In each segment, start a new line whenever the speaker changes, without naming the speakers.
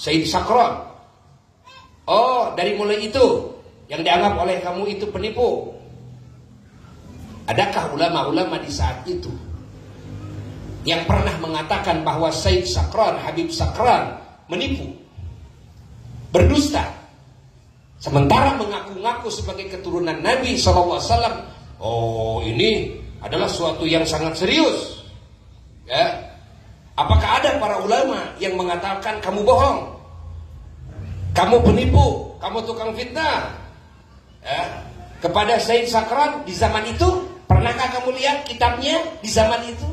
Sayyid Sakran. Oh, dari mulai itu yang dianggap oleh kamu itu penipu. Adakah ulama-ulama di saat itu yang pernah mengatakan bahwa Sayyid Sakran, Habib Sakran menipu, berdusta, sementara mengaku-ngaku sebagai keturunan Nabi SAW? Oh, ini adalah suatu yang sangat serius. Ya, apakah ada para ulama yang mengatakan kamu bohong, kamu penipu, kamu tukang fitnah? Ya, kepada Sayyid Sakran di zaman itu, pernahkah kamu lihat kitabnya di zaman itu?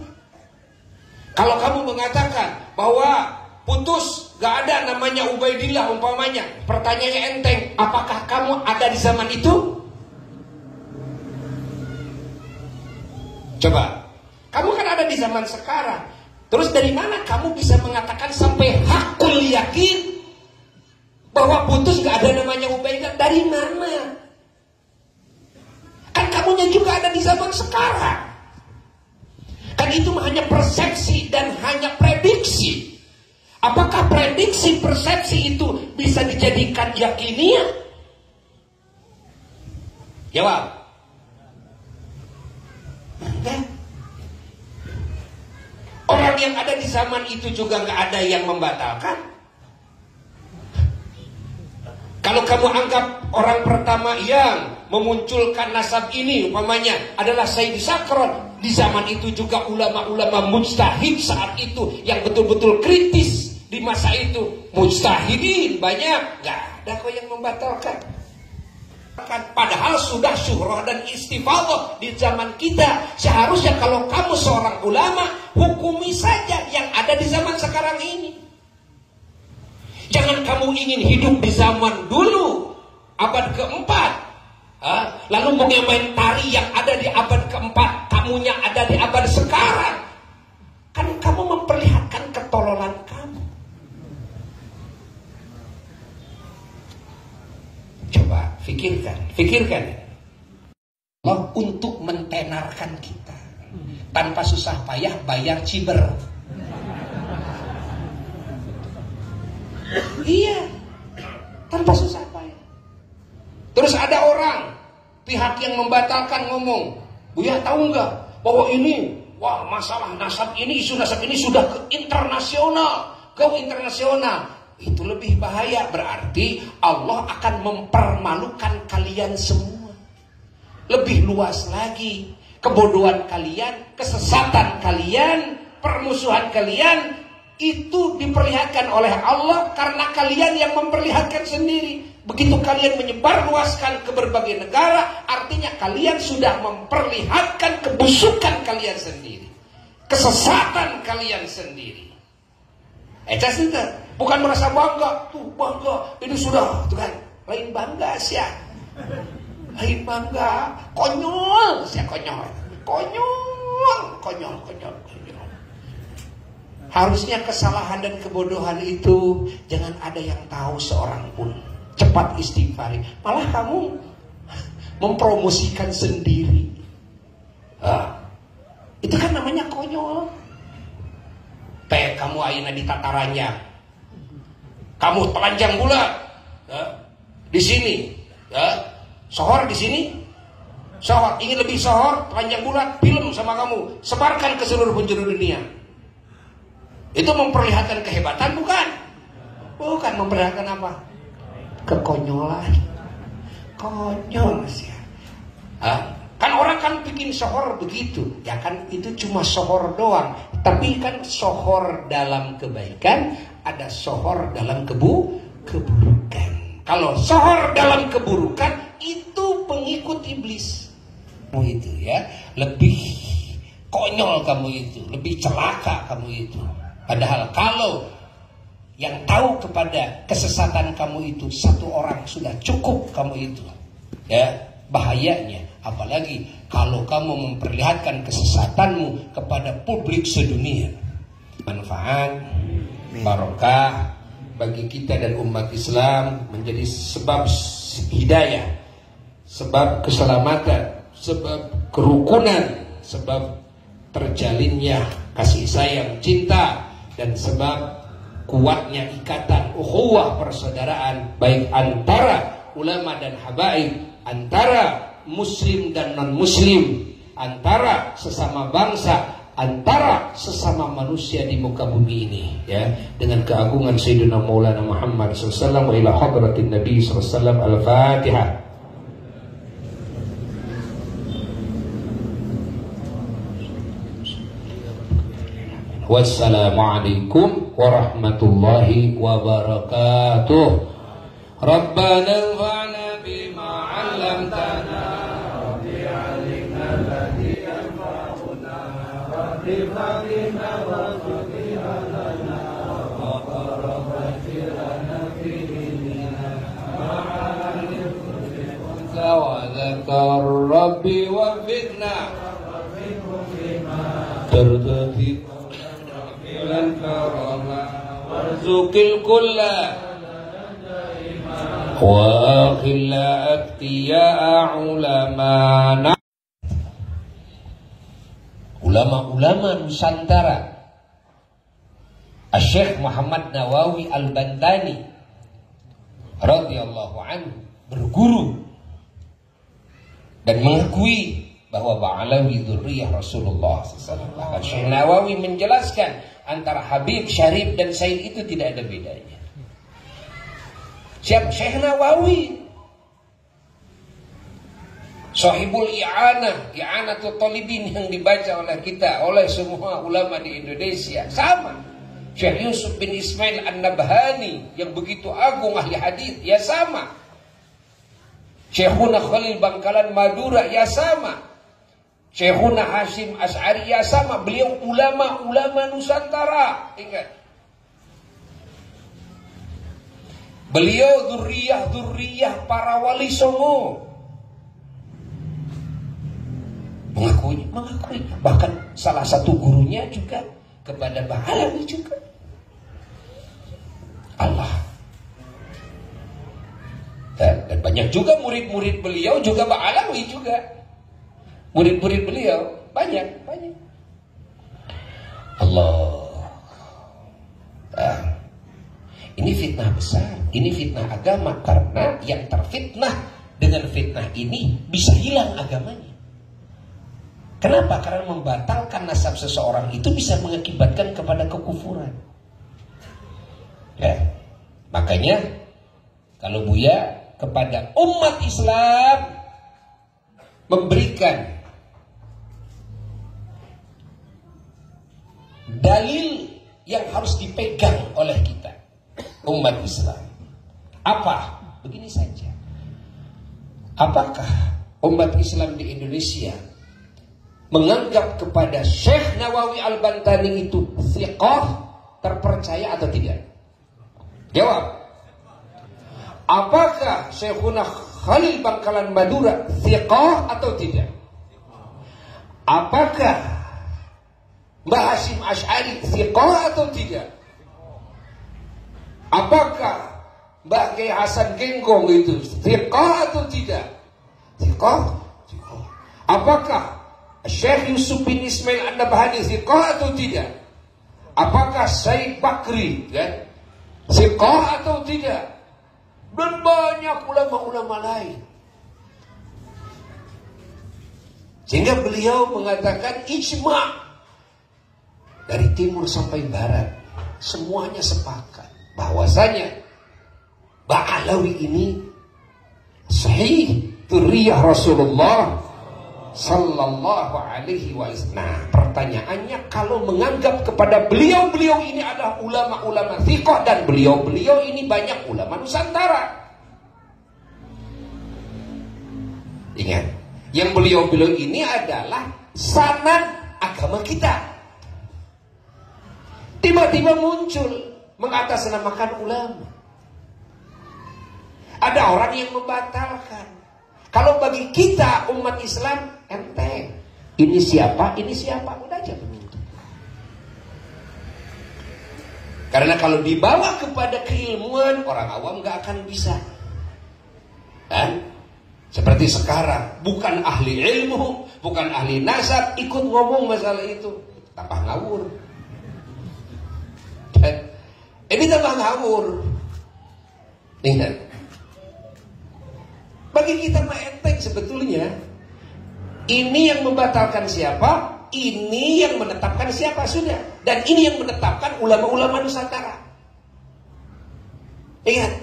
Kalau kamu mengatakan bahwa putus, gak ada namanya Ubaidillah umpamanya, pertanyaannya enteng, apakah kamu ada di zaman itu? Coba, kamu kan ada di zaman sekarang. Terus dari mana kamu bisa mengatakan sampai hakul yakin bahwa putus gak ada namanya Ubaidillah? Dari mana? Kan kamunya juga ada di zaman sekarang. Kan itu hanya persepsi dan hanya prediksi. Apakah prediksi persepsi itu bisa dijadikan yakiniah? Jawab. Enggak. Orang yang ada di zaman itu juga nggak ada yang membatalkan. Kalau kamu anggap orang pertama yang memunculkan nasab ini umpamanya adalah Sayyid Sakran, di zaman itu juga ulama-ulama mujtahid saat itu yang betul-betul kritis di masa itu, mujtahidin banyak, nggak ada kok yang membatalkan. Padahal sudah syuhrah dan istifadah di zaman kita. Seharusnya kalau kamu seorang ulama, hukumi saja yang ada di zaman sekarang ini. Jangan kamu ingin hidup di zaman dulu, abad keempat, lalu mengomentari yang ada di abad keempat, kamunya ada di abad sekarang. Kan kamu memperlihatkan ketololan kamu. Coba pikirkan. Allah untuk mentenarkan kita tanpa susah payah bayar ciber. Iya, tanpa susah payah. Terus ada orang pihak yang membatalkan ngomong, Buya tahu nggak bahwa ini, wah masalah nasab ini, isu nasab ini sudah ke internasional, Itu lebih bahaya, berarti Allah akan mempermalukan kalian semua. Lebih luas lagi, kebodohan kalian, kesesatan kalian, permusuhan kalian, itu diperlihatkan oleh Allah karena kalian yang memperlihatkan sendiri. Begitu kalian menyebarluaskan ke berbagai negara, artinya kalian sudah memperlihatkan kebusukan kalian sendiri, kesesatan kalian sendiri. Bukan merasa bangga, bangga, ini sudah, tuh kan, lain bangga sih ya, lain bangga, konyol. Harusnya kesalahan dan kebodohan itu jangan ada yang tahu seorang pun. Cepat istighfar. Malah kamu mempromosikan sendiri. Itu kan namanya konyol. Kamu ayeuna di tatarannya, kamu telanjang bulat di sini, sohor di sini, sohor ingin lebih sohor, telanjang bulat, film sama kamu, sebarkan ke seluruh penjuru dunia. Itu memperlihatkan kehebatan bukan? Bukan, memperlihatkan apa? Kekonyolan. Konyol sih. Kan orang kan bikin sohor begitu. Ya kan itu cuma sohor doang. Tapi kan sohor dalam kebaikan, ada sohor dalam keburukan. Kalau sohor dalam keburukan, itu pengikut iblis. Kamu itu ya, lebih konyol kamu itu, lebih celaka kamu itu. Padahal kalau yang tahu kepada kesesatan kamu itu satu orang sudah cukup kamu itu. Ya, bahayanya apalagi kalau kamu memperlihatkan kesesatanmu kepada publik sedunia. Manfaat, barokah bagi kita dan umat Islam, menjadi sebab hidayah, sebab keselamatan, sebab kerukunan, sebab terjalinnya kasih sayang, cinta, dan sebab kuatnya ikatan ukhuwah persaudaraan baik antara ulama dan habaib, antara muslim dan non muslim, antara sesama bangsa, antara sesama manusia di muka bumi ini, ya, dengan keagungan Sayyidina Maulana Muhammad SAW wa ila hadratin Nabi SAW. Al-Fatihah. Wassalamualaikum warahmatullahi wabarakatuh. Rabbana anfa'na bima 'allamtana rabbi 'allimna alladhi yanfa'una rabbi fahimna warzuqna lana wa qarrabbir lana fi dinina ma'al unsa wa dzakar rabbi wa fitna tardati lan karama warzuqil kulla wa akhilla atqiya ulama. Ulama-ulama Nusantara, Syekh Muhammad Nawawi Al-Bantani radhiyallahu anhu berguru dan mengakui bahwa Ba'alawi dzurriyyah Rasulullah SAW. Bahkan Syekh Nawawi menjelaskan antara Habib, Syarif dan Said itu tidak ada bedanya. Siapa? Syekh Nawawi, Sahibul I'anah, I'anatul Talibin yang dibaca oleh kita, oleh semua ulama di Indonesia. Sama. Syekh Yusuf bin Ismail An-Nabhani yang begitu agung ahli hadis, ya sama. Syekhuna Khalil Bangkalan Madura, ya sama. Syekhuna Hashim Asy'ari, ya sama. Beliau ulama-ulama Nusantara. Ingat. Beliau dzurriyyah para wali songo. Mengakui. Bahkan salah satu gurunya juga kepada Ba'alawi juga. Allah. Dan banyak juga murid-murid beliau juga Ba'alawi juga. Murid-murid beliau banyak. Allah. Ini fitnah besar. Ini fitnah agama. Karena yang terfitnah dengan fitnah ini bisa hilang agamanya. Kenapa? Karena membatalkan nasab seseorang itu bisa mengakibatkan kepada kekufuran. Ya. Makanya kalau Buya kepada umat Islam memberikan dalil yang harus dipegang oleh kita umat Islam. Apa? Begini saja. Apakah umat Islam di Indonesia menganggap kepada Syekh Nawawi Al-Bantani itu thiqah, terpercaya atau tidak? Jawab. Apakah Syekhuna Khalil Bangkalan Madura thiqah atau tidak? Apakah Mbah Hashim Asy'ari thiqah atau tidak? Apakah Mbah Kiai Hasan Genggong itu thiqah atau tidak? Thiqah. Apakah Syekh Yusuf bin Ismail An-Nabhani thiqah atau tidak? Apakah Said Bakri kan? Thiqah atau tidak? Dan banyak ulama-ulama lain. Sehingga beliau mengatakan ijma' dari timur sampai barat semuanya sepakat bahwasanya Ba'alawi ini sahih dzurriyyah Rasulullah Sallallahu alaihi wasallam. Nah, pertanyaannya, kalau menganggap kepada beliau-beliau ini adalah ulama-ulama thiqah dan beliau-beliau ini banyak ulama Nusantara. Ingat, yang beliau-beliau ini adalah sanad agama kita. Tiba-tiba muncul mengatasnamakan ulama. Ada orang yang membatalkan. Kalau bagi kita umat Islam enteng. Ini siapa, udah aja begitu. Karena kalau dibawa kepada keilmuan, orang awam gak akan bisa. Kan? Seperti sekarang, bukan ahli ilmu, bukan ahli nasab, ikut ngomong masalah itu, tambah ngawur. Dan Ini tambah ngawur. Ingat, bagi kita mah enteng sebetulnya. Ini yang membatalkan siapa? Ini yang menetapkan siapa? Sudah. Dan ini yang menetapkan ulama-ulama Nusantara. Ingat,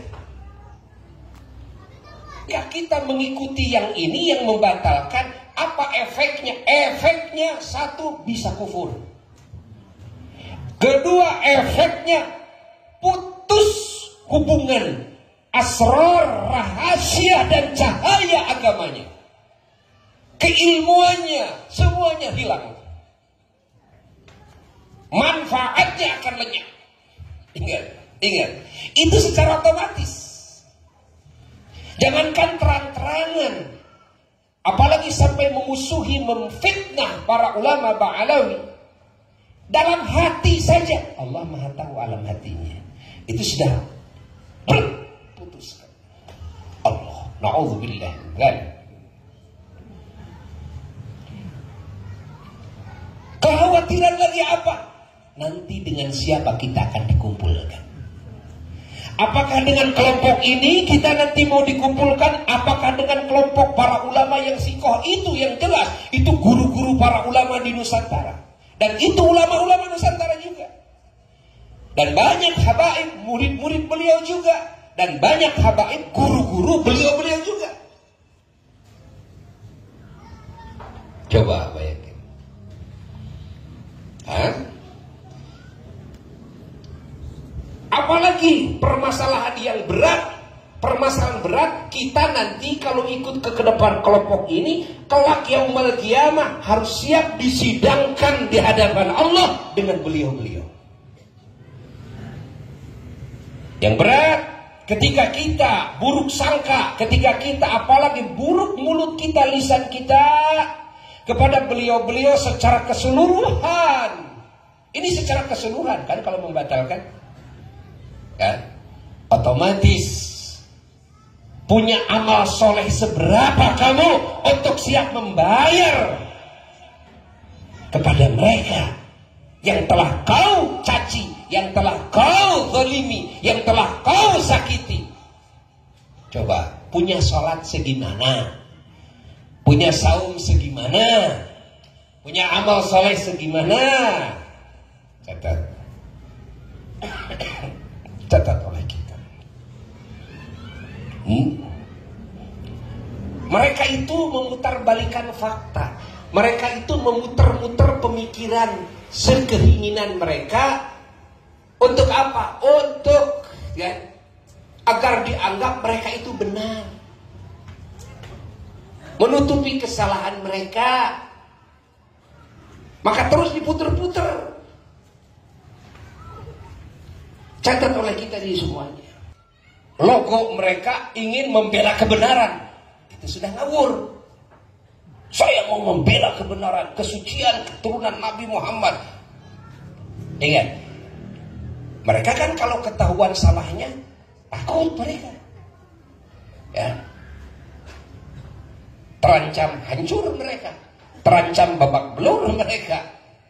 ya kita mengikuti yang ini yang membatalkan. Apa efeknya? Efeknya satu, bisa kufur. Kedua, efeknya putus hubungan asrar, rahasia dan cahaya agamanya. Keilmuannya semuanya hilang. Manfaatnya akan lenyap. Ingat, itu secara otomatis. Jangankan terang-terangan, apalagi sampai memusuhi, memfitnah para ulama Ba'alawi. Dalam hati saja, Allah Maha tahu alam hatinya. Itu sudah putuskan. Allah, na'udzubillah. Kekhawatiran lagi apa? Nanti dengan siapa kita akan dikumpulkan? Apakah dengan kelompok ini kita nanti mau dikumpulkan? Apakah dengan kelompok para ulama yang sikoh itu yang jelas? Itu guru-guru para ulama di Nusantara. Dan itu ulama-ulama Nusantara juga. Dan banyak habaib, murid-murid beliau juga. Dan banyak habaib, guru-guru beliau-beliau juga. Coba bayangkan. Apalagi permasalahan yang berat, permasalahan berat, kita nanti kalau ikut ke depan kelompok ini, kelak yaumul qiyamah harus siap disidangkan di hadapan Allah dengan beliau-beliau. Yang berat ketika kita buruk sangka, ketika kita apalagi buruk mulut kita, lisan kita kepada beliau-beliau secara keseluruhan. Ini secara keseluruhan kan kalau membatalkan, kan? Otomatis punya amal soleh seberapa kamu untuk siap membayar kepada mereka yang telah kau caci, yang telah kau zalimi, yang telah kau sakiti. Coba, punya sholat segimana? Punya saum segimana? Punya amal soleh segimana? Catat oleh kita. Mereka itu memutarbalikkan fakta. Mereka itu memutar-mutar pemikiran, sekeinginan mereka. Untuk apa? Untuk agar dianggap mereka itu benar, menutupi kesalahan mereka. Maka terus diputer-puter. Catat oleh kita di semuanya. Logo mereka ingin membela kebenaran. Itu sudah ngawur. Saya mau membela kebenaran, kesucian keturunan Nabi Muhammad. Ingat, mereka kan kalau ketahuan salahnya takut mereka. Ya. Terancam hancur mereka, terancam babak belur mereka,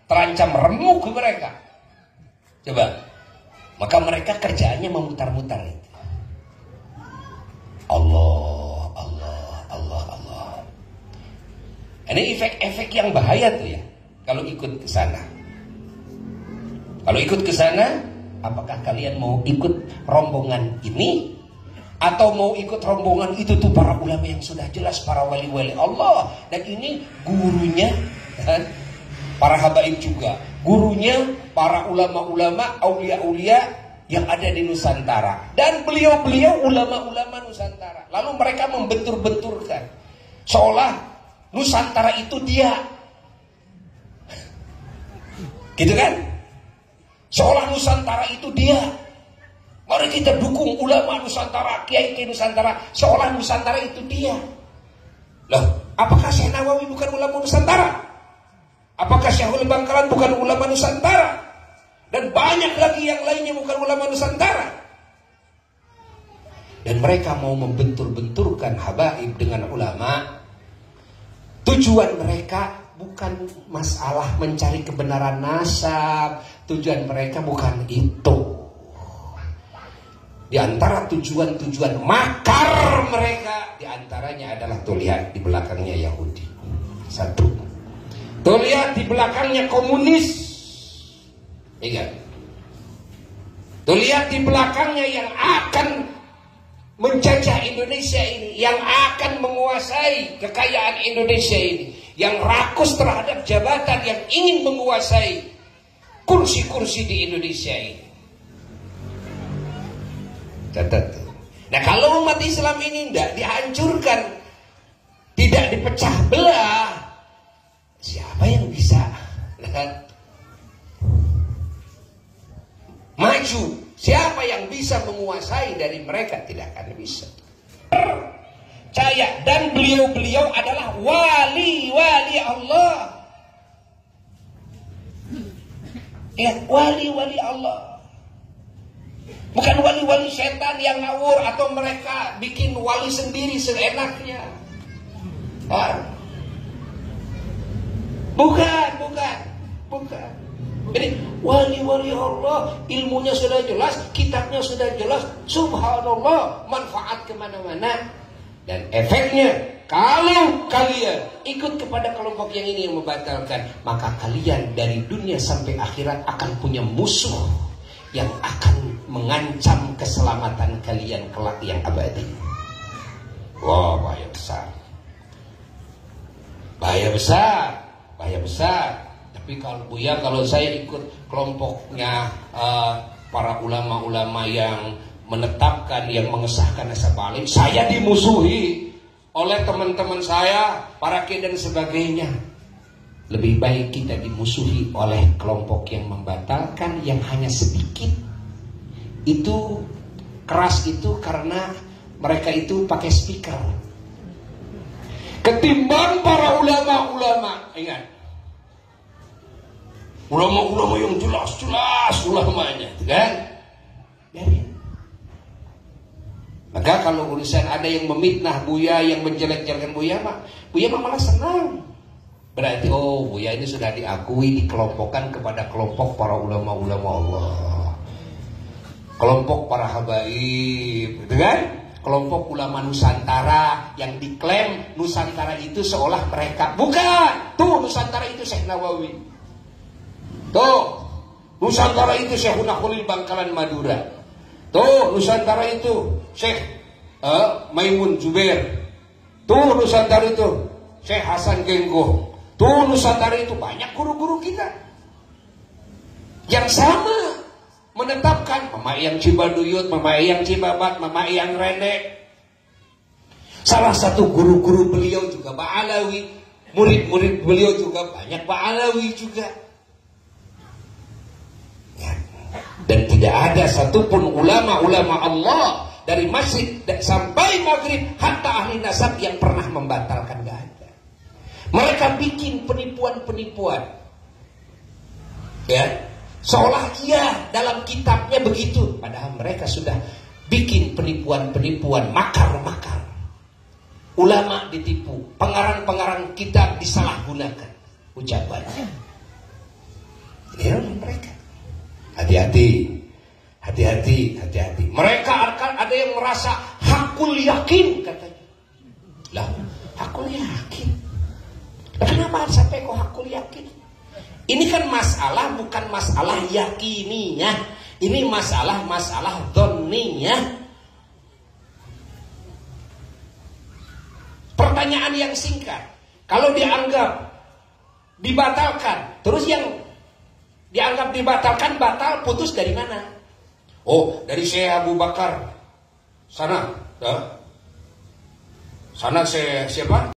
terancam remuk mereka. Coba. Maka mereka kerjaannya memutar-mutar itu. Allah. Ini efek-efek yang bahaya tuh ya. Kalau ikut ke sana. Kalau ikut ke sana, apakah kalian mau ikut rombongan ini? Atau mau ikut rombongan itu tuh para ulama yang sudah jelas, para wali-wali Allah. Dan ini gurunya, kan? Para habaib juga. Gurunya para ulama-ulama, aulia-aulia yang ada di Nusantara. Dan beliau-beliau ulama-ulama Nusantara. Lalu mereka membentur-benturkan. Seolah Nusantara itu dia. Gitu kan? Seolah Nusantara itu dia. Mari kita dukung ulama Nusantara, kiai-kiai Nusantara. Seolah Nusantara itu dia. Loh, apakah Syekh Nawawi bukan ulama Nusantara? Apakah Syekhul Bangkalan bukan ulama Nusantara? Dan banyak lagi yang lainnya bukan ulama Nusantara. Dan mereka mau membentur-benturkan habaib dengan ulama. Tujuan mereka bukan masalah mencari kebenaran nasab. Tujuan mereka bukan itu. Di antara tujuan-tujuan makar mereka, di antaranya adalah tuh lihat di belakangnya Yahudi. Satu. Tuh lihat di belakangnya komunis. Ingat. Tuh lihat di belakangnya yang akan menjajah Indonesia ini, yang akan menguasai kekayaan Indonesia ini, yang rakus terhadap jabatan, yang ingin menguasai kursi-kursi di Indonesia ini. Catat tuh. Nah, kalau umat Islam ini tidak dihancurkan, tidak dipecah belah, siapa yang bisa maju? Siapa yang bisa menguasai dari mereka? Tidak akan bisa. Percaya, dan beliau-beliau adalah wali-wali Allah. Ya, wali-wali Allah. Bukan wali-wali setan yang ngawur atau mereka bikin wali sendiri seenaknya. Bukan. Jadi wali-wali Allah, ilmunya sudah jelas, kitabnya sudah jelas, subhanallah, manfaat kemana-mana. Dan efeknya, kalau kalian ikut kepada kelompok yang ini yang membatalkan, maka kalian dari dunia sampai akhirat akan punya musuh yang akan mengancam keselamatan kalian kelak yang abadi. Wah, bahaya besar. Bahaya besar. Tapi kalau saya ikut kelompoknya para ulama-ulama yang menetapkan, yang mengesahkan asa balik, saya dimusuhi oleh teman-teman saya, para kiai dan sebagainya. Lebih baik kita dimusuhi oleh kelompok yang membatalkan, yang hanya sedikit. Itu keras itu karena mereka itu pakai speaker. Ketimbang para ulama-ulama, ingat, ulama-ulama yang jelas-jelas ulamanya, kan? Maka kalau urusan ada yang memfitnah Buya, yang menjelek-jelekan Buya malah senang. Berarti Buya ini sudah diakui, dikelompokkan kepada kelompok para ulama-ulama Allah, kelompok para habaib, gitu kan? Kelompok ulama Nusantara yang diklaim Nusantara itu seolah mereka. Bukan. Tuh Nusantara itu Syekh Nawawi. Tuh Nusantara itu Syekhuna Khalil Bangkalan Madura. Tuh Nusantara itu Syekh Maimun Jubair. Tuh Nusantara itu Syekh Hasan Genggoh. Tuh Nusantara itu banyak guru-guru kita yang sama menetapkan Mama yang Cibaduyut, Mama yang Cibabat, Mama yang Rende. Salah satu guru-guru beliau juga Ba'alawi, murid-murid beliau juga banyak Ba'alawi juga. Dan tidak ada satupun ulama-ulama Allah dari masjid sampai maghrib hatta ahli nasab yang pernah membatalkan, gak ada. Mereka bikin penipuan-penipuan, ya, seolah iya dalam kitabnya begitu, padahal mereka sudah bikin penipuan-penipuan, makar-makar. Ulama ditipu, pengarang-pengarang kitab disalahgunakan ucapannya. Ya, mereka hati-hati. Mereka akan ada yang merasa hakul yakin, katanya. Lah, hakul yakin. Kenapa sampai kok hakul yakin? Ini kan masalah bukan masalah yakininya. Ini masalah dhonninya. Pertanyaan yang singkat. Kalau dianggap dibatalkan, terus yang dianggap dibatalkan batal putus dari mana? Oh, dari Syekh Abu Bakar. Sana Syekh siapa?